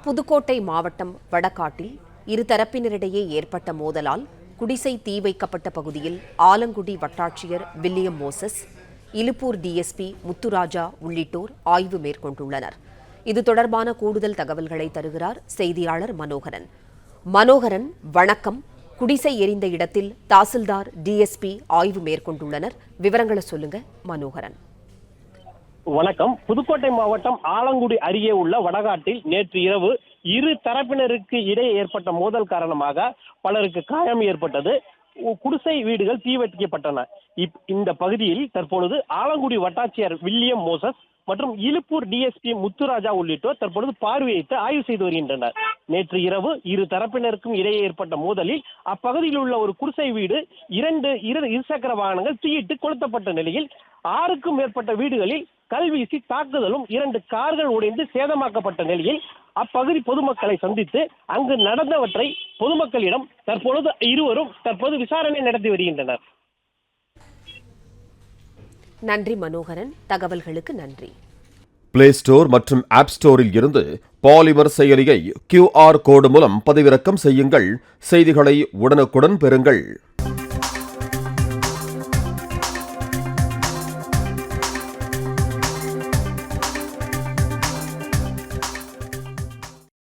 புதுக்கோட்டை மாவட்டம் வடகாட்டில் இருதரப்பினரிடையே ஏற்பட்ட மோதலால் குடிசை தீ வைக்கப்பட்ட பகுதியில் ஆலங்குடி வட்டாட்சியர் William Moses, Iluppur DSP Muthuraja உள்ளிட்டோர் ஆய்வு மேற்கொண்டுள்ளனர். இது தொடர்பான கூடுதல் தகவல்களை தருகிறார் செய்தியாளர் மனோகரன். மனோகரன், வணக்கம். குடிசை எரிந்த இடத்தில் தாசில்தார், டிஎஸ்பி ஆய்வு மேற்கொண்டுள்ளனர். விவரங்களை சொல்லுங்க மனோகரன். வணக்கம். புதுக்கோட்டை மாவட்டம் ஆலங்குடி அருகே உள்ள வடகாட்டில் நேற்று இரவு இரு தரப்பினருக்கு இடையே ஏற்பட்ட மோதல் காரணமாக பலருக்கு காயம் ஏற்பட்டது. குடிசை வீடுகள் தீ வைக்கப்பட்டன. இந்த பகுதியில் தற்பொழுது ஆலங்குடி வட்டாட்சியர் வில்லியம் மோசஸ் மற்றும் இலுப்பூர் டிஎஸ்பி முத்துராஜா உள்ளிட்டோர் தற்பொழுது பார்வையிட்டு ஆய்வு செய்து வருகின்றனர். நேற்று இரவு இரு தரப்பினருக்கும் இடையே ஏற்பட்ட மோதலில் அப்பகுதியில் உள்ள ஒரு குடிசை வீடு இருசக்கர வாகனங்கள் தீயிட்டு கொளுத்தப்பட்ட நிலையில் 6க்கும் மேற்பட்ட வீடுகளில் கல்வீசி தாக்குதலும் 2 கார்கள் உடைந்து சேதமாக்கப்பட்ட நிலையில் அப்பகுதி பொதுமக்களை சந்தித்து அங்கு நடந்தவற்றை பொதுமக்களிடம் இருவரும் விசாரணை நடத்தி வருகின்றனர். நன்றி மனோகரன், தகவல்களுக்கு நன்றி. பிளே ஸ்டோர் மற்றும் ஆப் ஸ்டோரில் இருந்து பாலிமர் செயலியை QR கோடு மூலம் பதிவிறக்கம் செய்யுங்கள். செய்திகளை உடனுக்குடன் பெறுங்கள்.